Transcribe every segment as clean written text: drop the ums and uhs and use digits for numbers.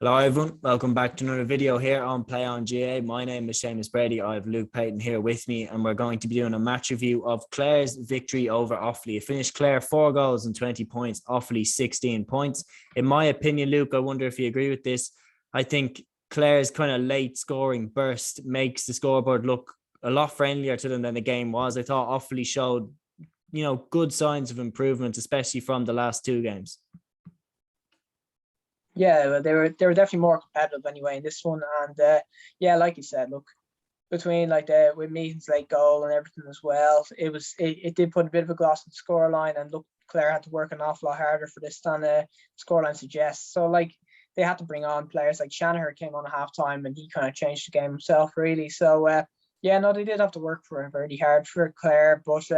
Hello everyone, welcome back to another video here on Play on GAA. My name is Shane Brady. I have Luke Payton here with me, and we're going to be doing a match review of Clare's victory over Offaly. It finished Clare 4 goals and 20 points, Offaly 16 points. In my opinion, Luke, I wonder if you agree with this. I think Clare's kind of late scoring burst makes the scoreboard look a lot friendlier to them than the game was. I thought Offaly showed, good signs of improvement, especially from the last two games. Yeah, they were definitely more competitive anyway in this one, and yeah, like you said, look, between with Meehan's late goal and everything as well, it did put a bit of a gloss on the scoreline, and look, Clare had to work an awful lot harder for this than the scoreline suggests. So they had to bring on players like Shanahan came on at halftime, and he kind of changed the game himself really. So yeah, no, they did have to work for it very hard for Clare, but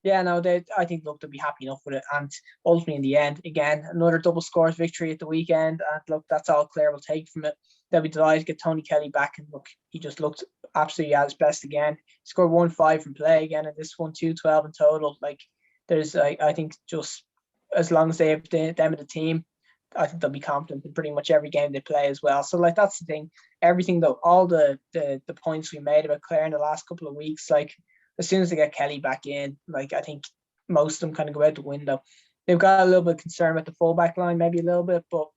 yeah, no, I think look, they'll be happy enough with it, and ultimately in the end, again, another double scores victory at the weekend, and look, that's all Clare will take from it. They'll be delighted to get Tony Kelly back, and look, he just looked absolutely at his best again. He scored 1-5 from play again, and this one 2-12 in total. Like, there's I think just as long as they have them in the team, I think they'll be confident in pretty much every game they play as well. So that's the thing. Everything though, all the points we made about Clare in the last couple of weeks, as soon as they get Kelly back in, I think most of them kind of go out the window. They've got a little bit of concern with the fullback line, maybe a little bit, but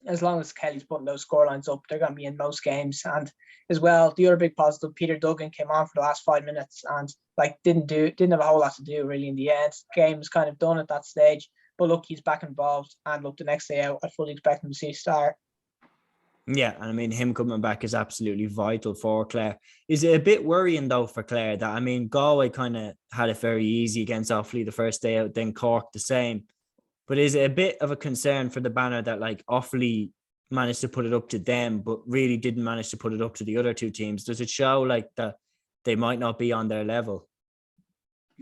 as long as Kelly's putting those score lines up, they're going to be in most games. And as well, the other big positive, Peter Duggan came on for the last 5 minutes and didn't have a whole lot to do really in the end. Game was kind of done at that stage. But look, he's back involved, and look, the next day out, I fully expect him to see a start. Yeah, and I mean, him coming back is absolutely vital for Clare. Is it a bit worrying though for Clare that, Galway kind of had it very easy against Offaly the first day out, then Cork the same. But is it a bit of a concern for the banner that Offaly managed to put it up to them, but really didn't manage to put it up to the other two teams? Does it show that they might not be on their level?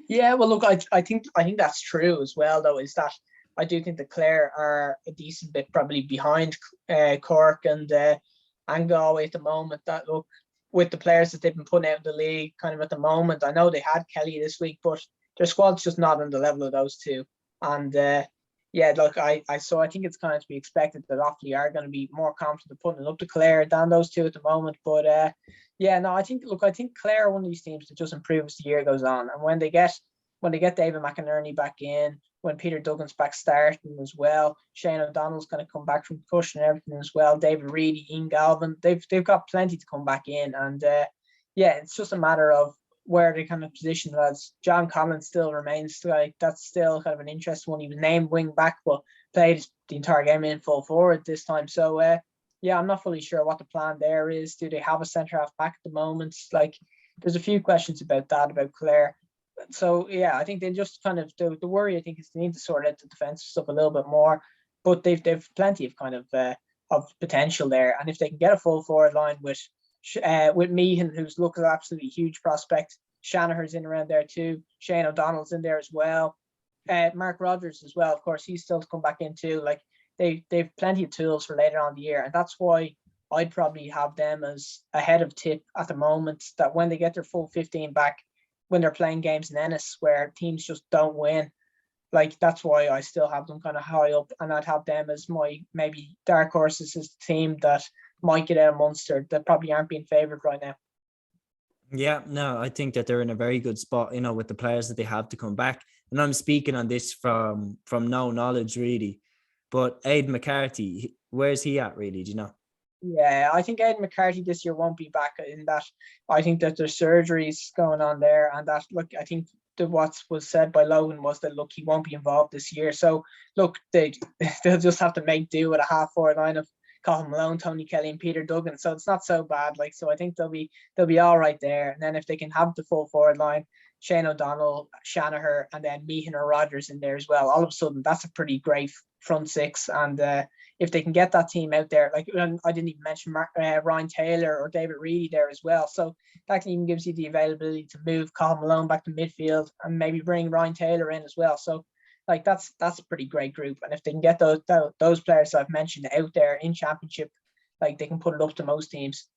Yeah, well, look, I think that's true as well, though, is that I do think that Clare are a decent bit probably behind Cork and Galway at the moment. That look, with the players that they've been putting out in the league kind of at the moment, I know they had Kelly this week, but their squad's just not on the level of those two. And yeah, look, I think it's kind of to be expected that Offaly are going to be more confident putting it up to Clare than those two at the moment. But yeah, no, I think Clare are one of these teams that just improve as the year goes on, and when they get David McInerney back in, when Peter Duggan's back starting as well, Shane O'Donnell's going to come back from concussion and everything as well. David Reedy, Ian Galvin, they've got plenty to come back in, and yeah, it's just a matter of where they kind of position as. John Collins still remains that's still kind of an interesting one. He was named wing back, but played the entire game in full forward this time. So yeah, I'm not fully sure what the plan there is. Do they have a centre half back at the moment? There's a few questions about Clare. So yeah, I think they just kind of the worry I think is they need to sort out the defensive stuff a little bit more, but they've plenty of kind of potential there, and if they can get a full forward line with Meehan, who's looked an absolutely huge prospect, Shanahan's in around there too, Shane O'Donnell's in there as well, Mark Rogers as well, of course, he's still to come back in too. They've plenty of tools for later on in the year, and that's why I'd probably have them as ahead of Tip at the moment, that when they get their full 15 back, when they're playing games in Ennis where teams just don't win, that's why I still have them kind of high up, and I'd have them as my maybe dark horses as the team that might get out of Munster that probably aren't being favoured right now. Yeah, no, I think that they're in a very good spot, with the players that they have to come back. And I'm speaking on this from no knowledge really, but Aidan McCarthy, where's he at really? Do you know? Yeah, I think Aidan McCarthy this year won't be back, in that I think that there's surgeries going on there, and that I think what was said by Logan was that he won't be involved this year. So they'll just have to make do with a half forward line of Colin Malone, Tony Kelly, and Peter Duggan. So it's not so bad. So I think they'll be all right there. And then if they can have the full forward line, Shane O'Donnell, Shanahan, and then Meehan or Rogers in there as well, all of a sudden that's a pretty great front six. And if they can get that team out there, I didn't even mention Ryan Taylor or David Reedy there as well. So that even gives you the availability to move Colin Malone back to midfield and maybe bring Ryan Taylor in as well. So that's a pretty great group. And if they can get those players that I've mentioned out there in championship, they can put it up to most teams.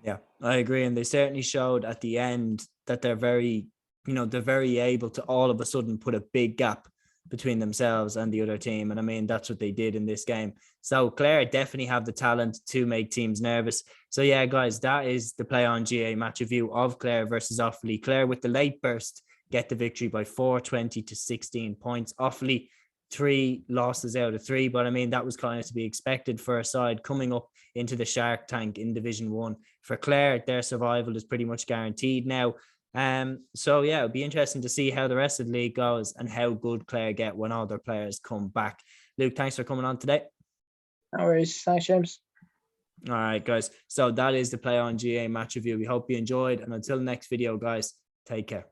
Yeah, I agree. And they certainly showed at the end that they're very able to all of a sudden put a big gap between themselves and the other team. And I mean, that's what they did in this game. So Clare definitely have the talent to make teams nervous. So yeah, guys, that is the Play On GA match review of Clare versus Offaly. Clare with the late burst get the victory by 4-20 to 16 points. Offaly 3 losses out of 3, but I mean, that was kind of to be expected for a side coming up into the Shark Tank in Division 1. For Clare, their survival is pretty much guaranteed now. So yeah, it'll be interesting to see how the rest of the league goes and how good Clare get when all their players come back. Luke, thanks for coming on today. No worries. Thanks, James. All right, guys. So that is the Play On GA match review. We hope you enjoyed. And until the next video, guys, take care.